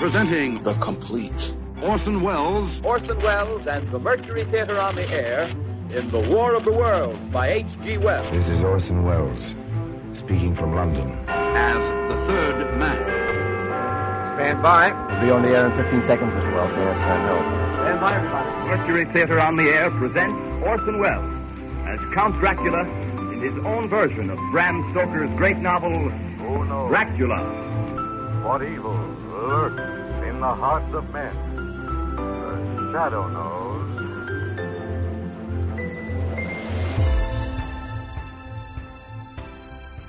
Presenting The Complete Orson Welles and the Mercury Theater on the Air in The War of the Worlds by H.G. Wells. This is Orson Welles, speaking from London. as the third man. Stand by. We'll be on the air in 15 seconds, Mr. Wells. Yes, I know. Stand by, everybody. Mercury Theater on the Air presents Orson Welles as Count Dracula in his own version of Bram Stoker's great novel, Who knows Dracula. what evil lurks in the hearts of men? The shadow knows.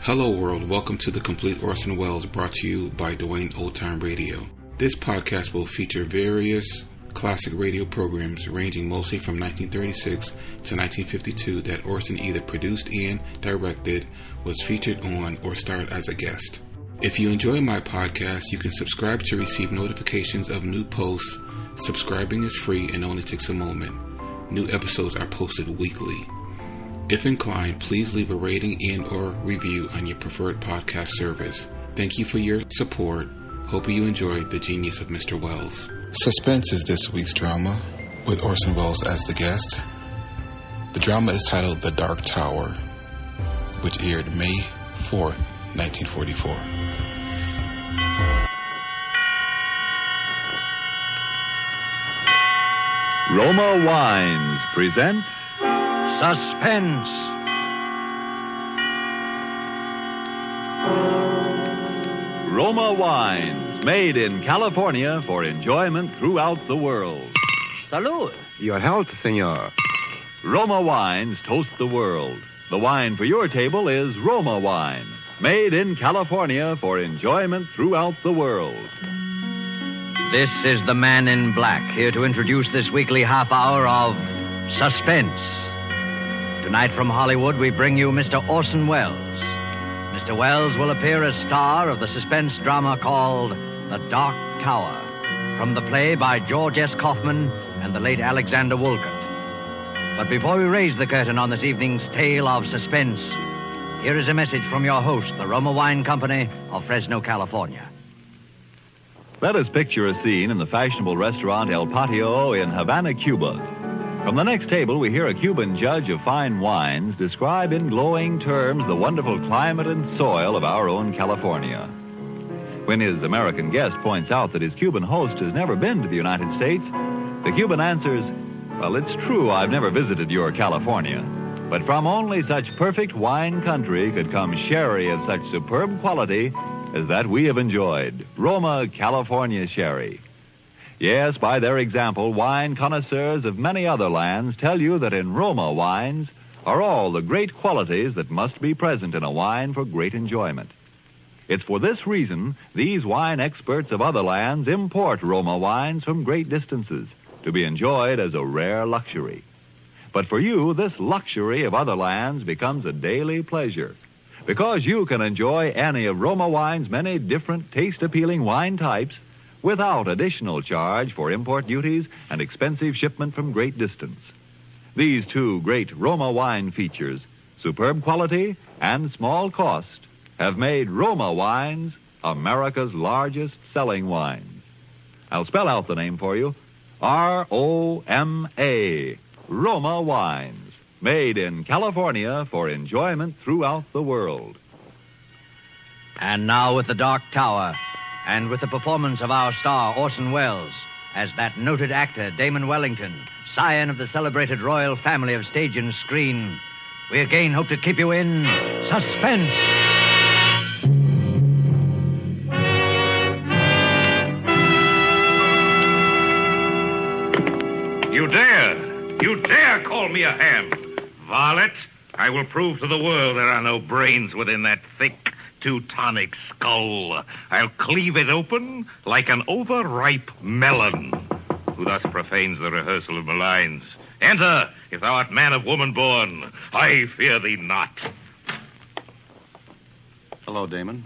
Hello world, welcome to The Complete Orson Welles, brought to you by Dwayne Old Time Radio. This podcast will feature various classic radio programs ranging mostly from 1936 to 1952 that Orson either produced and directed, was featured on, or starred as a guest. If you enjoy my podcast, you can subscribe to receive notifications of new posts. Subscribing is free and only takes a moment. New episodes are posted weekly. If inclined, please leave a rating and or review on your preferred podcast service. Thank you for your support. Hope you enjoyed the genius of Mr. Welles. Suspense is this week's drama, with Orson Welles as the guest. The drama is titled The Dark Tower, which aired May 4th, 1944. Roma Wines present Suspense. Roma Wines, made in California for enjoyment throughout the world. Salud. Your health, senor. Roma Wines toast the world. The wine for your table is Roma Wine, made in California for enjoyment throughout the world. This is the Man in Black, here to introduce this weekly half hour of Suspense. Tonight from Hollywood, we bring you Mr. Orson Welles. Mr. Welles will appear as star of the suspense drama called The Dark Tower, from the play by George S. Kaufman and the late Alexander Woollcott. But before we raise the curtain on this evening's tale of suspense, here is a message from your host, the Roma Wine Company of Fresno, California. Let us picture a scene in the fashionable restaurant El Patio in Havana, Cuba. From the next table, we hear a Cuban judge of fine wines describe in glowing terms the wonderful climate and soil of our own California. When his American guest points out that his Cuban host has never been to the United States, the Cuban answers, "Well, it's true I've never visited your California, but from only such perfect wine country could come sherry of such superb quality as that we have enjoyed, Roma, California sherry." Yes, by their example, wine connoisseurs of many other lands tell you that in Roma wines are all the great qualities that must be present in a wine for great enjoyment. It's for this reason these wine experts of other lands import Roma wines from great distances to be enjoyed as a rare luxury. But for you, this luxury of other lands becomes a daily pleasure, because you can enjoy any of Roma wine's many different taste-appealing wine types without additional charge for import duties and expensive shipment from great distance. These two great Roma wine features, superb quality and small cost, have made Roma wines America's largest selling wines. I'll spell out the name for you. R-O-M-A, Roma Wines, made in California for enjoyment throughout the world. And now with The Dark Tower, and with the performance of our star, Orson Welles, as that noted actor, Damon Wellington, scion of the celebrated royal family of stage and screen, we again hope to keep you in suspense. You dare call me a ham. Varlet, I will prove to the world there are no brains within that thick Teutonic skull. I'll cleave it open like an overripe melon. Who thus profanes the rehearsal of my lines? Enter, if thou art man of woman born. I fear thee not. Hello, Damon.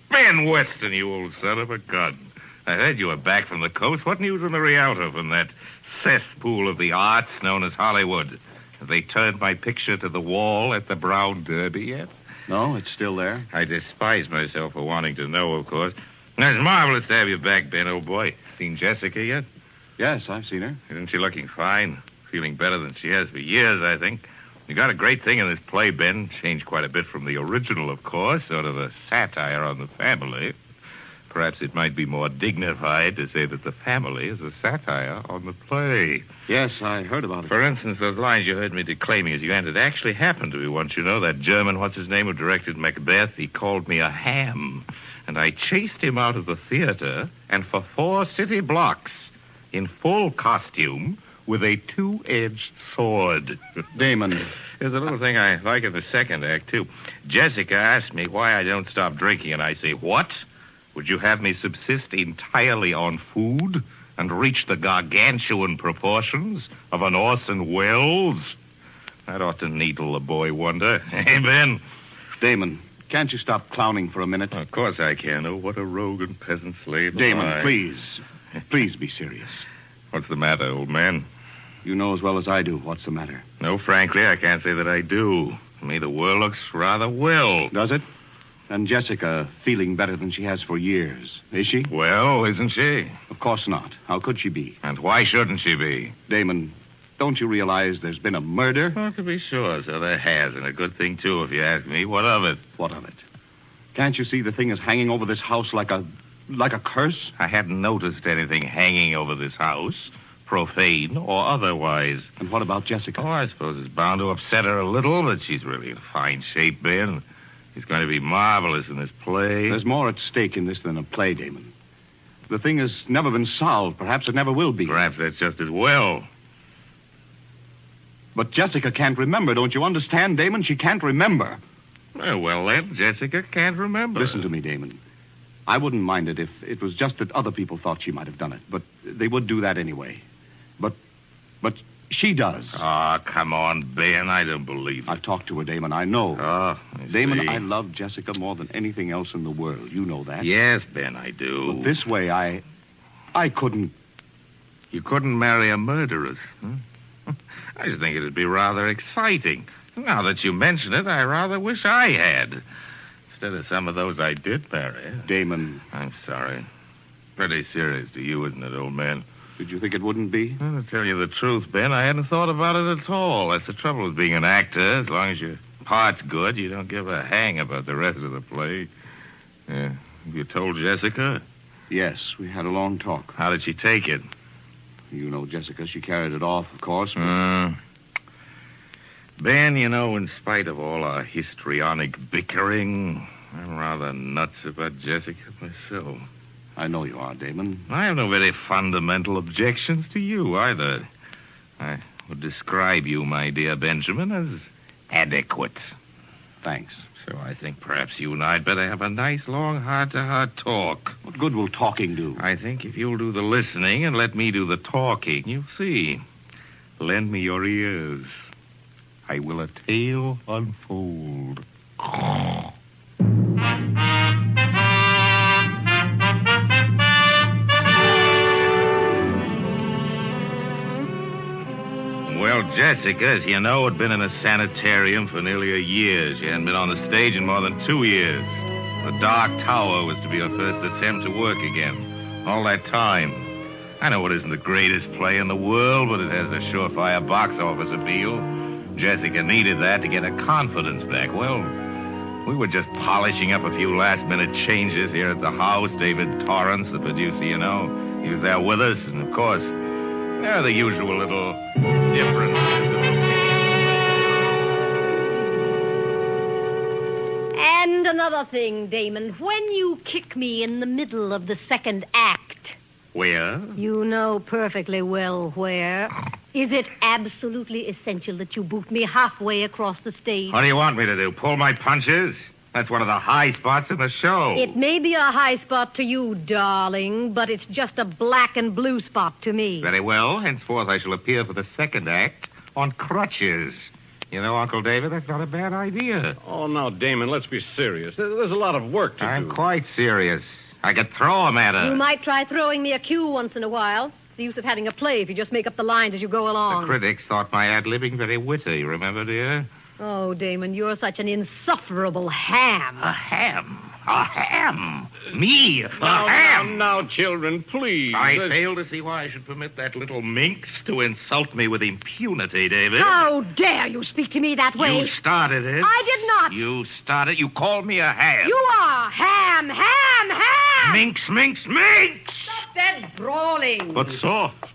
Ben Weston, you old son of a gun. I heard you were back from the coast. What news in the Rialto from that cesspool of the arts known as Hollywood? Have they turned my picture to the wall at the Brown Derby yet? No, it's still there. I despise myself for wanting to know, of course. It's marvelous to have you back, Ben, old boy. Seen Jessica yet? Yes, I've seen her. Isn't she looking fine? Feeling better than she has for years, I think. You got a great thing in this play, Ben. Changed quite a bit from the original, of course. Sort of a satire on the family. Perhaps it might be more dignified to say that the family is a satire on the play. Yes, I heard about it. For instance, those lines you heard me declaiming as you ended actually happened to me once, you know. That German, what's-his-name, who directed Macbeth, he called me a ham. And I chased him out of the theater, and for 4 city blocks, in full costume, with a 2-edged sword. Damon. There's a little thing I like in the second act, too. Jessica asked me why I don't stop drinking, and I say, what? Would you have me subsist entirely on food and reach the gargantuan proportions of an Orson Welles? That ought to needle a boy wonder. Hey, Ben? Damon, can't you stop clowning for a minute? Of course I can. Oh, what a rogue and peasant slave. Damon, please. Please be serious. What's the matter, old man? You know as well as I do what's the matter. No, frankly, I can't say that I do. To me, the world looks rather well. Does it? And Jessica feeling better than she has for years. Is she? Well, isn't she? Of course not. How could she be? And why shouldn't she be? Damon, don't you realize there's been a murder? Oh, to be sure, so there has. And a good thing, too, if you ask me. What of it? What of it? Can't you see the thing is hanging over this house like a curse? I hadn't noticed anything hanging over this house, profane or otherwise. And what about Jessica? Oh, I suppose it's bound to upset her a little, but she's really in fine shape, Ben. He's going to be marvelous in this play. There's more at stake in this than a play, Damon. The thing has never been solved. Perhaps it never will be. Perhaps that's just as well. But Jessica can't remember, don't you understand, Damon? She can't remember. Well, then, Jessica can't remember. Listen to me, Damon. I wouldn't mind it if it was just that other people thought she might have done it. But they would do that anyway. But she does. Oh, come on, Ben. I don't believe it. I've talked to her, Damon. I know. Oh, Damon, see. I love Jessica more than anything else in the world. You know that. Yes, Ben, I do. But this way, I couldn't. You couldn't marry a murderess, huh? I just think it'd be rather exciting. Now that you mention it, I rather wish I had. Instead of some of those I did marry. Damon. I'm sorry. Pretty serious to you, isn't it, old man? Did you think it wouldn't be? Well, to tell you the truth, Ben, I hadn't thought about it at all. That's the trouble with being an actor. As long as your part's good, you don't give a hang about the rest of the play. Yeah. You told Jessica? Yes, we had a long talk. How did she take it? You know Jessica. She carried it off, of course. Ben, you know, in spite of all our histrionic bickering, I'm rather nuts about Jessica myself. I know you are, Damon. I have no very fundamental objections to you, either. I would describe you, my dear Benjamin, as adequate. Thanks. So I think perhaps you and I'd better have a nice, long, heart-to-heart talk. What good will talking do? I think if you'll do the listening and let me do the talking, you'll see. Lend me your ears. I will a tale unfold. Well, Jessica, as you know, had been in a sanitarium for nearly a year. She hadn't been on the stage in more than 2 years. The Dark Tower was to be her first attempt to work again. All that time. I know it isn't the greatest play in the world, but it has a surefire box office appeal. Jessica needed that to get her confidence back. Well, we were just polishing up a few last-minute changes here at the house. David Torrance, the producer, you know, he was there with us. And, of course, there are the usual little differences. And another thing, Damon. When you kick me in the middle of the second act... Where? You know perfectly well where. Is it absolutely essential that you boot me halfway across the stage? What do you want me to do, pull my punches? That's one of the high spots in the show. It may be a high spot to you, darling, but it's just a black and blue spot to me. Very well. Henceforth, I shall appear for the second act on crutches. You know, Uncle David, that's not a bad idea. Oh, now, Damon, let's be serious. There's a lot of work to do. I'm quite serious. I could throw him at her. You might try throwing me a cue once in a while. The use of having a play if you just make up the lines as you go along. The critics thought my ad-libbing very witty, remember, dear? Oh, Damon, you're such an insufferable ham. A ham? A ham! Me, a ham! Now, children, please. I fail to see why I should permit that little minx to insult me with impunity, David. How dare you speak to me that way? You started it. I did not. You started. You called me a ham. You are ham, ham, ham! Minx, minx, minx! Stop that brawling. But soft.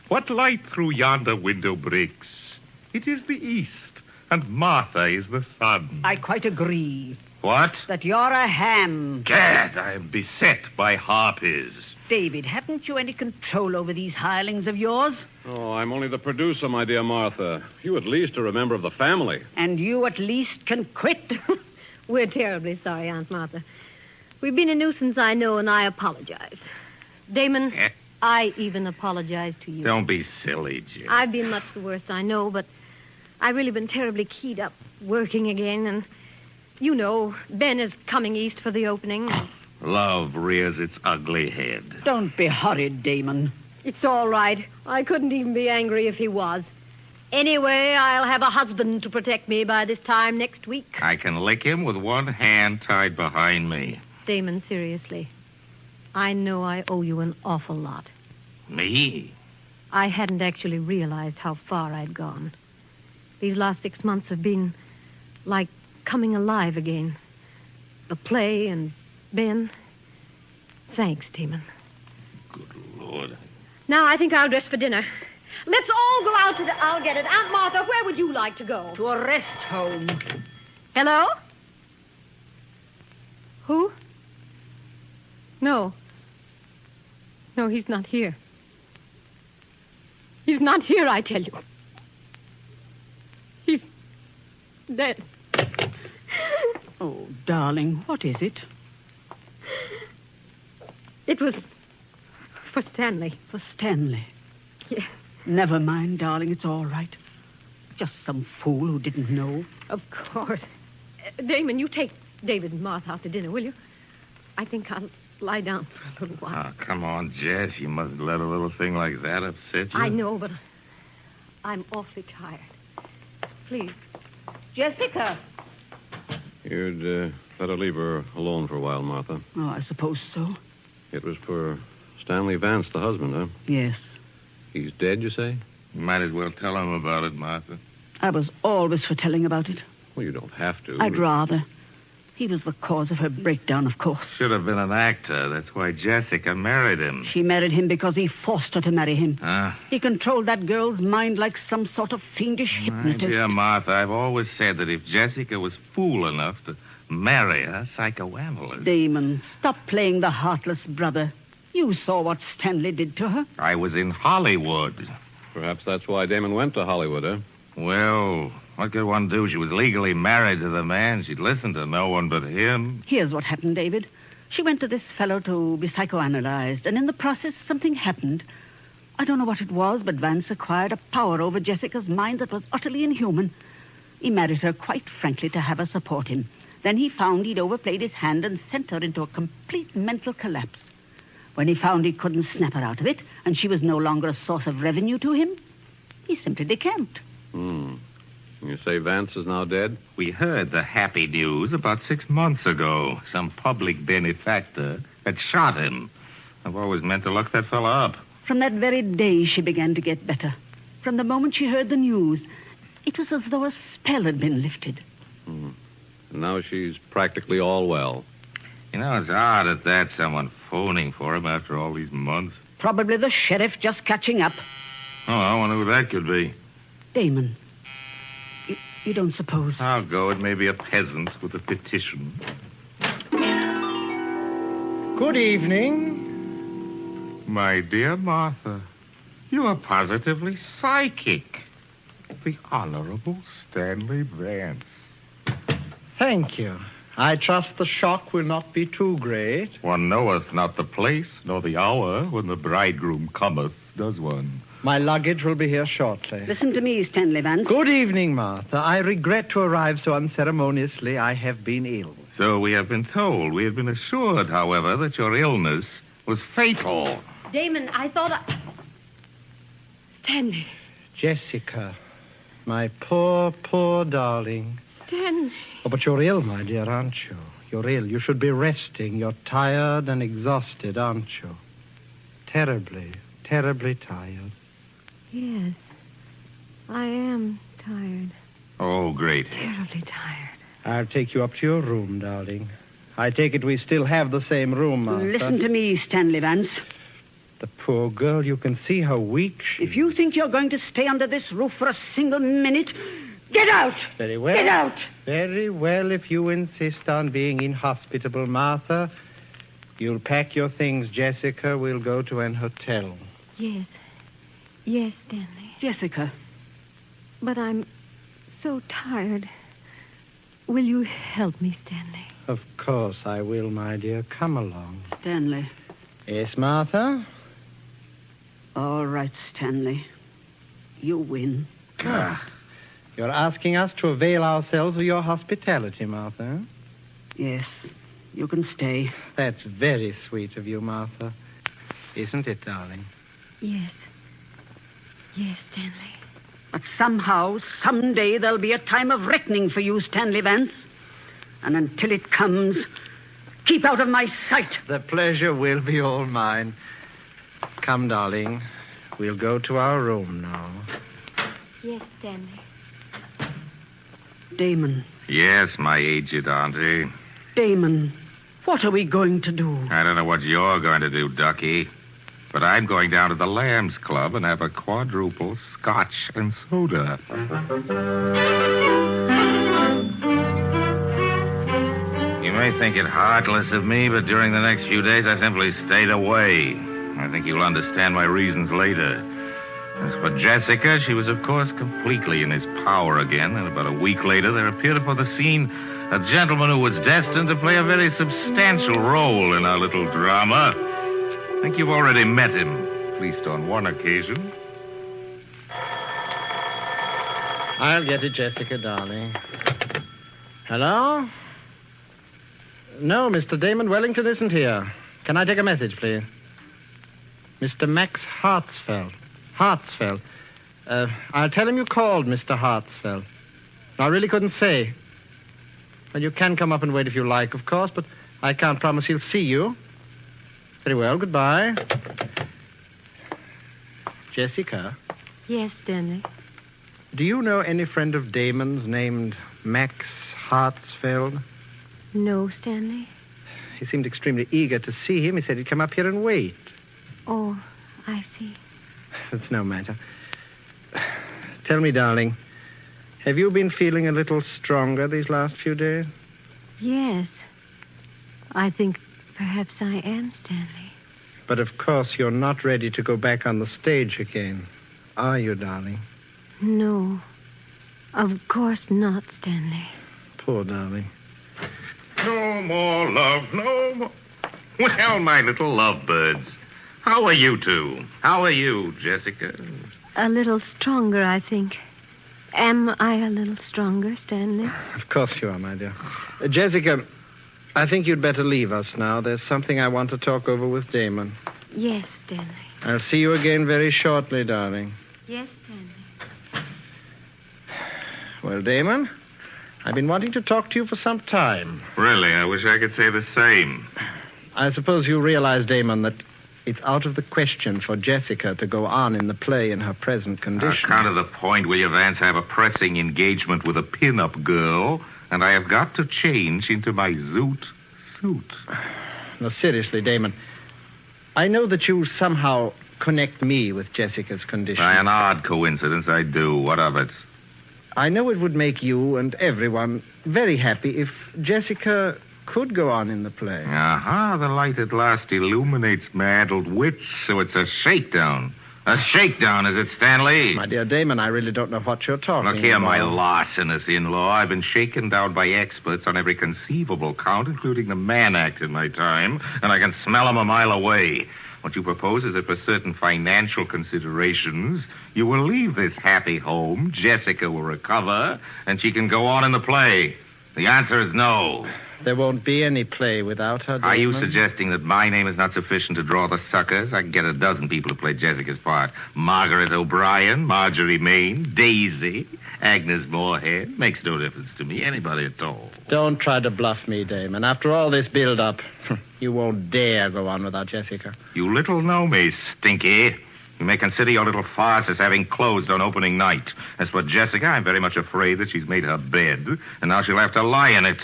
What light through yonder window breaks? It is the east, and Martha is the sun. I quite agree. What? That you're a ham. Gad, I am beset by harpies. David, haven't you any control over these hirelings of yours? Oh, I'm only the producer, my dear Martha. You at least are a member of the family. And you at least can quit? We're terribly sorry, Aunt Martha. We've been a nuisance, I know, and I apologize. Damon, I even apologize to you. Don't be silly, Jim. I've been much the worse, I know, but I've really been terribly keyed up working again, and you know, Ben is coming east for the opening. Love rears its ugly head. Don't be hurried, Damon. It's all right. I couldn't even be angry if he was. Anyway, I'll have a husband to protect me by this time next week. I can lick him with one hand tied behind me. Damon, seriously. I know I owe you an awful lot. Me? I hadn't actually realized how far I'd gone. These last 6 months have been like coming alive again. The play and Ben. Thanks, Damon. Good Lord. Now I think I'll dress for dinner. Let's all go out to the... I'll get it. Aunt Martha, where would you like to go? To a rest home. Hello? Who? No. No, he's not here. He's not here, I tell you. He's dead. Oh, darling, what is it? It was for Stanley. For Stanley? Yes. Never mind, darling, it's all right. Just some fool who didn't know. Of course. Damon, you take David and Martha out to dinner, will you? I think I'll lie down for a little while. Oh, come on, Jess. You mustn't let a little thing like that upset you. I know, but I'm awfully tired. Please. Jessica! You'd better leave her alone for a while, Martha. Oh, I suppose so. It was for Stanley Vance, the husband, huh? Yes. He's dead, you say? You might as well tell him about it, Martha. I was always for telling about it. Well, you don't have to. I'd rather. He was the cause of her breakdown, of course. Should have been an actor. That's why Jessica married him. She married him because he forced her to marry him. Ah. He controlled that girl's mind like some sort of fiendish hypnotist. My dear Martha, I've always said that if Jessica was fool enough to marry a psychoanalyst... Damon, stop playing the heartless brother. You saw what Stanley did to her. I was in Hollywood. Perhaps that's why Damon went to Hollywood, huh? Well, what could one do? She was legally married to the man. She'd listen to no one but him. Here's what happened, David. She went to this fellow to be psychoanalyzed, and in the process, something happened. I don't know what it was, but Vance acquired a power over Jessica's mind that was utterly inhuman. He married her quite frankly to have her support him. Then he found he'd overplayed his hand and sent her into a complete mental collapse. When he found he couldn't snap her out of it, and she was no longer a source of revenue to him, he simply decamped. You say Vance is now dead? We heard the happy news about 6 months ago. Some public benefactor had shot him. I've always meant to look that fella up. From that very day, she began to get better. From the moment she heard the news, it was as though a spell had been lifted. And now she's practically all well. You know, it's odd at that, someone phoning for him after all these months. Probably the sheriff just catching up. Oh, I wonder who that could be. Damon, you don't suppose... I'll go. It may be a peasant with a petition. Good evening. My dear Martha, you are positively psychic. The Honorable Stanley Vance. Thank you. I trust the shock will not be too great. One knoweth not the place nor the hour when the bridegroom cometh, does one? My luggage will be here shortly. Listen to me, Stanley Vance. Good evening, Martha. I regret to arrive so unceremoniously. I have been ill. So we have been told. We have been assured, however, that your illness was fatal. Damon, I thought Stanley. Jessica. My poor, poor darling. Stanley. Oh, but you're ill, my dear, aren't you? You're ill. You should be resting. You're tired and exhausted, aren't you? Terribly, terribly tired. Yes. I am tired. Oh, great. Terribly tired. I'll take you up to your room, darling. I take it we still have the same room, Martha. Listen to me, Stanley Vance. The poor girl, you can see how weak she is. If you think you're going to stay under this roof for a single minute, get out! Very well. Get out! Very well, if you insist on being inhospitable, Martha. You'll pack your things, Jessica. We'll go to an hotel. Yes. Yes, Stanley. Jessica. But I'm so tired. Will you help me, Stanley? Of course I will, my dear. Come along. Stanley. Yes, Martha? All right, Stanley. You win. You're asking us to avail ourselves of your hospitality, Martha. Yes, you can stay. That's very sweet of you, Martha. Isn't it, darling? Yes. Yes, Stanley. But somehow, someday, there'll be a time of reckoning for you, Stanley Vance. And until it comes, keep out of my sight. The pleasure will be all mine. Come, darling. We'll go to our room now. Yes, Stanley. Damon. Yes, my aged auntie. Damon, what are we going to do? I don't know what you're going to do, Ducky. But I'm going down to the Lambs Club and have a quadruple scotch and soda. You may think it heartless of me, but during the next few days I simply stayed away. I think you'll understand my reasons later. As for Jessica, she was, of course, completely in his power again, and about a week later there appeared upon the scene a gentleman who was destined to play a very substantial role in our little drama. I think you've already met him, at least on one occasion. I'll get it, Jessica, darling. Hello? No, Mr. Damon Wellington isn't here. Can I take a message, please? Mr. Max Hartsfeld. Hartsfeld. I'll tell him you called, Mr. Hartsfeld. I really couldn't say. Well, you can come up and wait if you like, of course, but I can't promise he'll see you. Very well, goodbye. Jessica? Yes, Stanley. Do you know any friend of Damon's named Max Hartsfeld? No, Stanley. He seemed extremely eager to see him. He said he'd come up here and wait. Oh, I see. It's no matter. Tell me, darling, have you been feeling a little stronger these last few days? Yes. I think perhaps I am, Stanley. But of course you're not ready to go back on the stage again, are you, darling? No. Of course not, Stanley. Poor darling. No more love, no more. Well, my little lovebirds, how are you two? How are you, Jessica? A little stronger, I think. Am I a little stronger, Stanley? Of course you are, my dear. Jessica, I think you'd better leave us now. There's something I want to talk over with Damon. Yes, Stanley. I'll see you again very shortly, darling. Yes, Stanley. Well, Damon, I've been wanting to talk to you for some time. Really, I wish I could say the same. I suppose you realize, Damon, that it's out of the question for Jessica to go on in the play in her present condition. Kind of the point, will you, Vance? I have a pressing engagement with a pin-up girl, and I have got to change into my zoot suit. No, seriously, Damon, I know that you somehow connect me with Jessica's condition. By an odd coincidence, I do. What of it? I know it would make you and everyone very happy if Jessica could go on in the play. Aha, the light at last illuminates my addled wits, so it's a shakedown. A shakedown, is it, Stanley? My dear Damon, I really don't know what you're talking about. Look here, my larcenous in-law. I've been shaken down by experts on every conceivable count, including the Mann Act in my time, and I can smell them a mile away. What you propose is that for certain financial considerations, you will leave this happy home, Jessica will recover, and she can go on in the play. The answer is no. There won't be any play without her, Damon. Are you suggesting that my name is not sufficient to draw the suckers? I can get a dozen people to play Jessica's part. Margaret O'Brien, Marjorie Main, Daisy, Agnes Moorehead. Makes no difference to me. Anybody at all. Don't try to bluff me, Damon. After all this build-up, you won't dare go on without Jessica. You little know me, Stinky. You may consider your little farce as having closed on opening night. As for Jessica, I'm very much afraid that she's made her bed, and now she'll have to lie in it.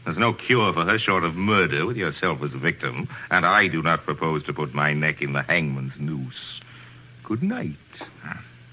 There's no cure for her short of murder with yourself as victim, and I do not propose to put my neck in the hangman's noose. Good night.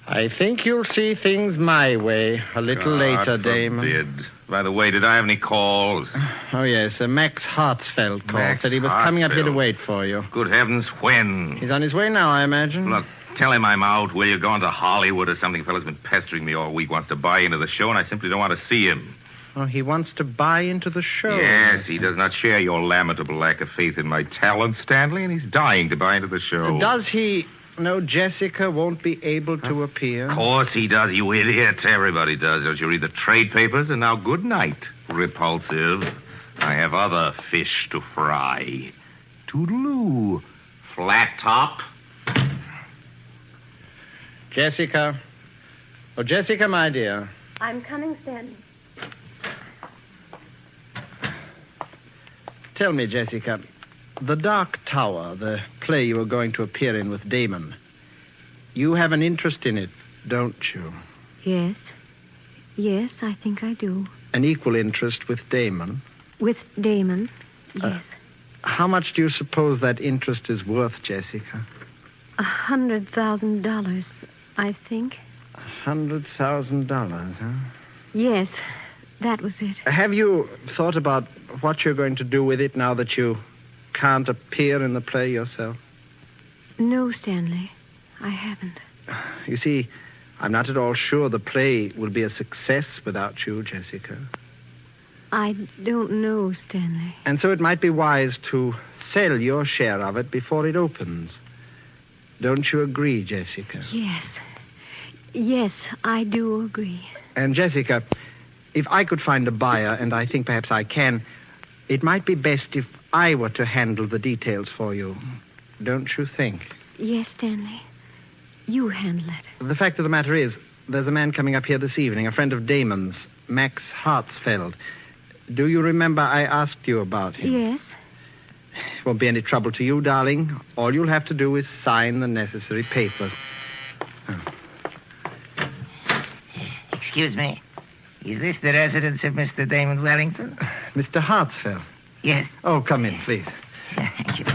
I think you'll see things my way a little later, Damon. Forbid. By the way, did I have any calls? Oh, yes. Max Hartsfeld called. Max Said he was coming up here to Hartsfeld. wait for you. Good heavens, when? He's on his way now, I imagine. Look, tell him I'm out. Will you? Going to Hollywood or something? Fella's been pestering me all week, wants to buy into the show, and I simply don't want to see him. Oh, he wants to buy into the show. Yes, he does not share your lamentable lack of faith in my talent, Stanley, and he's dying to buy into the show. Does he know Jessica won't be able to appear? Of course he does, you idiot. Everybody does. Don't you read the trade papers? And now good night, repulsive. I have other fish to fry. Toodaloo, flat top. Jessica. Oh, Jessica, my dear. I'm coming, Stanley. Tell me, Jessica, The Dark Tower, the play you were going to appear in with Damon, you have an interest in it, don't you? Yes. Yes, I think I do. An equal interest with Damon? With Damon, yes. How much do you suppose that interest is worth, Jessica? $100,000, I think. $100,000, huh? Yes, that was it. Have you thought about what you're going to do with it now that you can't appear in the play yourself? No, Stanley, I haven't. You see, I'm not at all sure the play will be a success without you, Jessica. I don't know, Stanley. And so it might be wise to sell your share of it before it opens. Don't you agree, Jessica? Yes. Yes, I do agree. And, Jessica, if I could find a buyer, and I think perhaps I can, it might be best if I were to handle the details for you. Don't you think? Yes, Stanley. You handle it. The fact of the matter is, there's a man coming up here this evening, a friend of Damon's, Max Hartsfeld. Do you remember I asked you about him? Yes. It won't be any trouble to you, darling. All you'll have to do is sign the necessary papers. Excuse me. Is this the residence of Mr. Damon Wellington? Mr. Hartsfeld? Yes. Oh, come in, please. Thank you.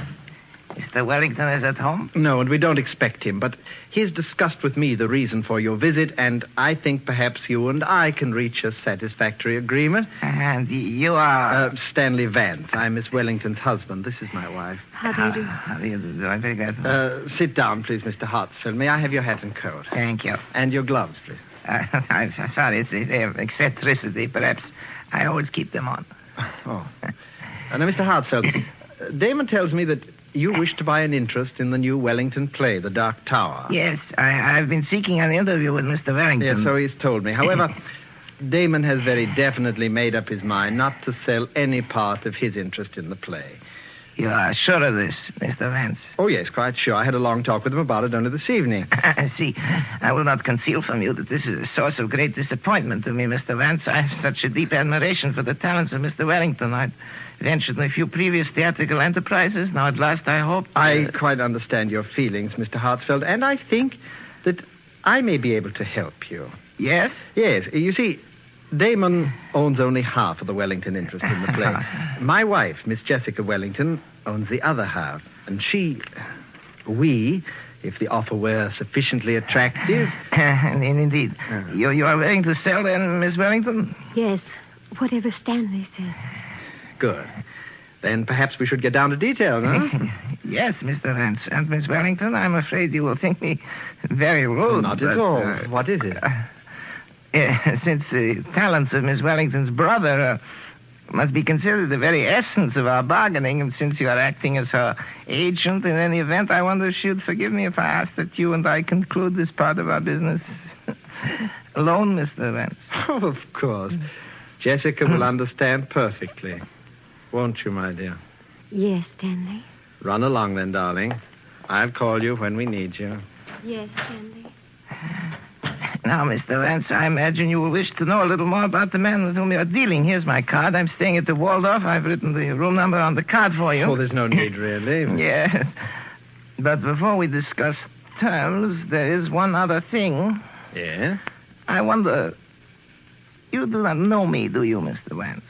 Mr. Wellington is at home? No, and we don't expect him, but he's discussed with me the reason for your visit, and I think perhaps you and I can reach a satisfactory agreement. And you are... Stanley Vance. I'm Miss Wellington's husband. This is my wife. How do you do? How do you do? I very glad. Sit down, please, Mr. Hartsfeld. May I have your hat and coat? Thank you. And your gloves, please. I'm sorry. It's eccentricity. Perhaps I always keep them on. Oh. Now, Mr. Hartsfeld, Damon tells me that you wish to buy an interest in the new Wellington play, The Dark Tower. Yes, I've been seeking an interview with Mr. Wellington. Yes, so he's told me. However, Damon has very definitely made up his mind not to sell any part of his interest in the play. You are sure of this, Mr. Vance? Oh, yes, quite sure. I had a long talk with him about it only this evening. See, I will not conceal from you that this is a source of great disappointment to me, Mr. Vance. I have such a deep admiration for the talents of Mr. Wellington. I'd ventured in a few previous theatrical enterprises. Now, at last, I hope... I quite understand your feelings, Mr. Hartsfeld, and I think that I may be able to help you. Yes? Yes. You see, Damon owns only half of the Wellington interest in the play. My wife, Miss Jessica Wellington, owns the other half. And we, if the offer were sufficiently attractive... Indeed. You are willing to sell, then, Miss Wellington? Yes, whatever Stanley says. Good. Then perhaps we should get down to details, huh? Yes, Mr. Vance. And Miss Wellington, I'm afraid you will think me very rude. Not at all. What is it? Since the talents of Miss Wellington's brother must be considered the very essence of our bargaining, and since you are acting as her agent in any event, I wonder if she would forgive me if I asked that you and I conclude this part of our business alone, Mr. Vance. Oh, of course. Jessica will understand perfectly. Won't you, my dear? Yes, Stanley. Run along then, darling. I'll call you when we need you. Yes, Stanley. Now, Mr. Vance, I imagine you will wish to know a little more about the man with whom you're dealing. Here's my card. I'm staying at the Waldorf. I've written the room number on the card for you. Oh, there's no need, really. Yes. But before we discuss terms, there is one other thing. Yeah? I wonder... You do not know me, do you, Mr. Vance?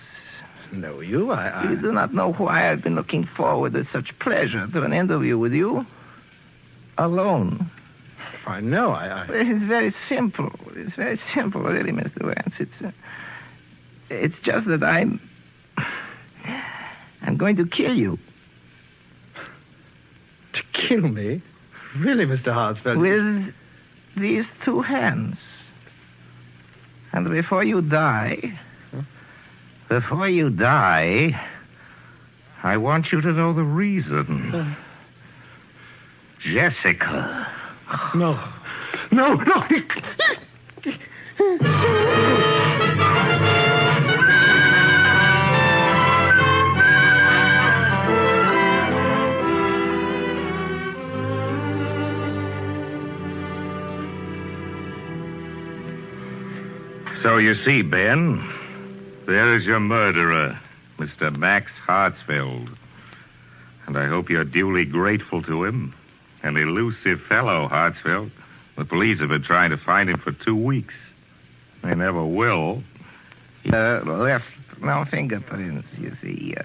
Know you? You do not know why I've been looking forward with such pleasure to an interview with you. Alone. I know. It's very simple. It's very simple, really, Mr. Vance. It's just that I'm going to kill you. To kill me? Really, Mr. Hartsfeld? With these two hands. And before you die, I want you to know the reason. Jessica. No. So you see, Ben, there is your murderer, Mr. Max Hartsfeld. And I hope you're duly grateful to him. An elusive fellow, Hartsfeld. The police have been trying to find him for 2 weeks. They never will. Left no fingerprints, you see.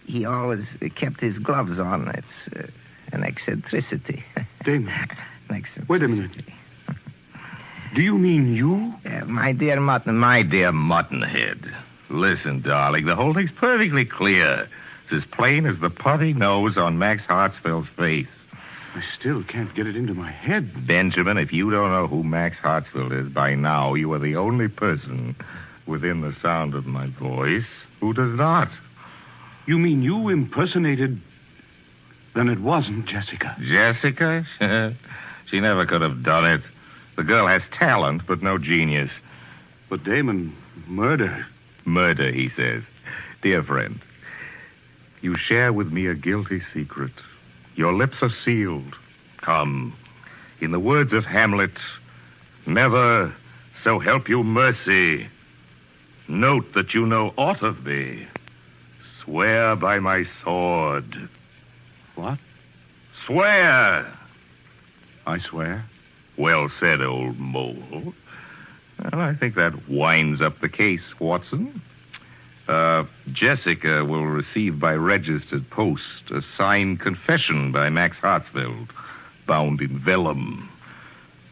He always kept his gloves on. It's an eccentricity. Damon, wait a minute. Do you mean you? My dear Muttonhead. Listen, darling, the whole thing's perfectly clear. It's as plain as the putty nose on Max Hartsfeld's face. I still can't get it into my head. Benjamin, if you don't know who Max Hartsfeld is by now, you are the only person within the sound of my voice who does not. You mean you impersonated... Then it wasn't Jessica. Jessica? She never could have done it. The girl has talent, but no genius. But Damon, murder. Murder, he says. Dear friend, you share with me a guilty secret. Your lips are sealed. Come, in the words of Hamlet, never, so help you mercy. Note that you know aught of me. Swear by my sword. What? Swear! I swear. Well said, old mole. Well, I think that winds up the case, Watson. Jessica will receive by registered post a signed confession by Max Hartsfeld, bound in vellum.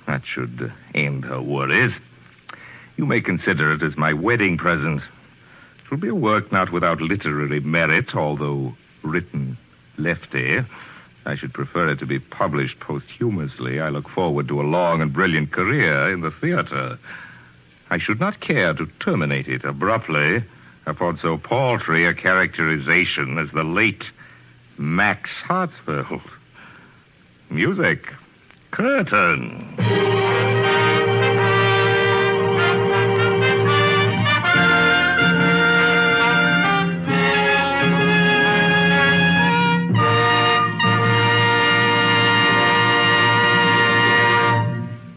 That should end her worries. You may consider it as my wedding present. It will be a work not without literary merit, although written lefty. I should prefer it to be published posthumously. I look forward to a long and brilliant career in the theater. I should not care to terminate it abruptly upon so paltry a characterization as the late Max Hartsfeld. Music. Curtain.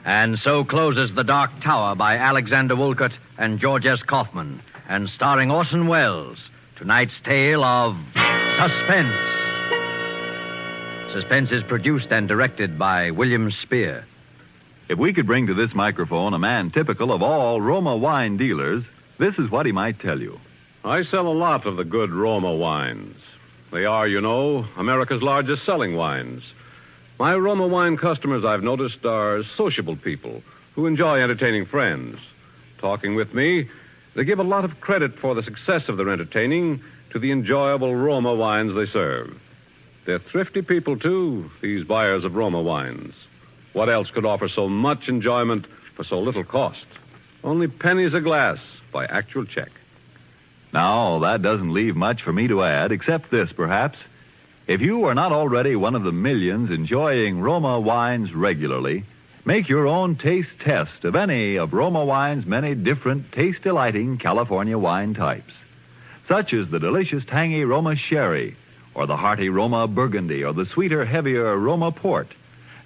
And so closes The Dark Tower by Alexander Woollcott and George S. Kaufman, and starring Orson Welles, tonight's tale of Suspense. Suspense is produced and directed by William Spear. If we could bring to this microphone a man typical of all Roma wine dealers, this is what he might tell you. I sell a lot of the good Roma wines. They are, you know, America's largest selling wines. My Roma wine customers, I've noticed, are sociable people who enjoy entertaining friends. Talking with me, they give a lot of credit for the success of their entertaining to the enjoyable Roma wines they serve. They're thrifty people, too, these buyers of Roma wines. What else could offer so much enjoyment for so little cost? Only pennies a glass by actual check. Now, that doesn't leave much for me to add, except this, perhaps. If you are not already one of the millions enjoying Roma wines regularly, make your own taste test of any of Roma wine's many different taste-delighting California wine types, such as the delicious tangy Roma Sherry, or the hearty Roma Burgundy, or the sweeter, heavier Roma Port,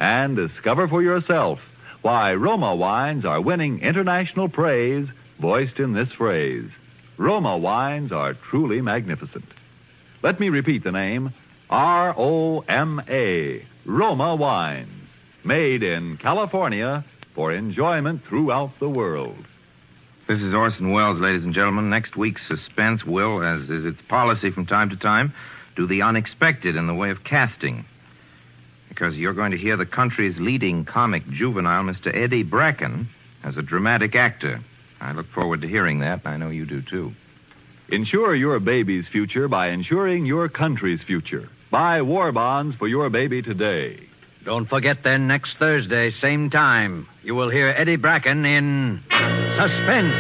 and discover for yourself why Roma wines are winning international praise, voiced in this phrase. Roma wines are truly magnificent. Let me repeat the name, R-O-M-A, Roma wines. Made in California for enjoyment throughout the world. This is Orson Welles, ladies and gentlemen. Next week's Suspense will, as is its policy from time to time, do the unexpected in the way of casting. Because you're going to hear the country's leading comic juvenile, Mr. Eddie Bracken, as a dramatic actor. I look forward to hearing that. I know you do, too. Insure your baby's future by insuring your country's future. Buy war bonds for your baby today. Don't forget then, next Thursday, same time, you will hear Eddie Bracken in Suspense.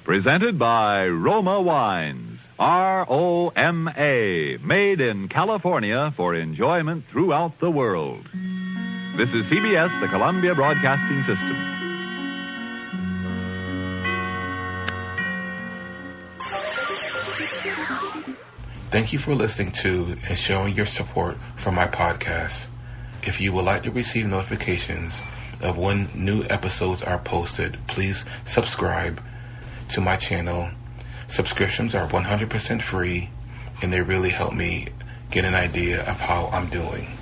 Presented by Roma Wines. R-O-M-A. Made in California for enjoyment throughout the world. This is CBS, the Columbia Broadcasting System. Thank you for listening to and showing your support for my podcast. If you would like to receive notifications of when new episodes are posted, please subscribe to my channel. Subscriptions are 100% free, and they really help me get an idea of how I'm doing.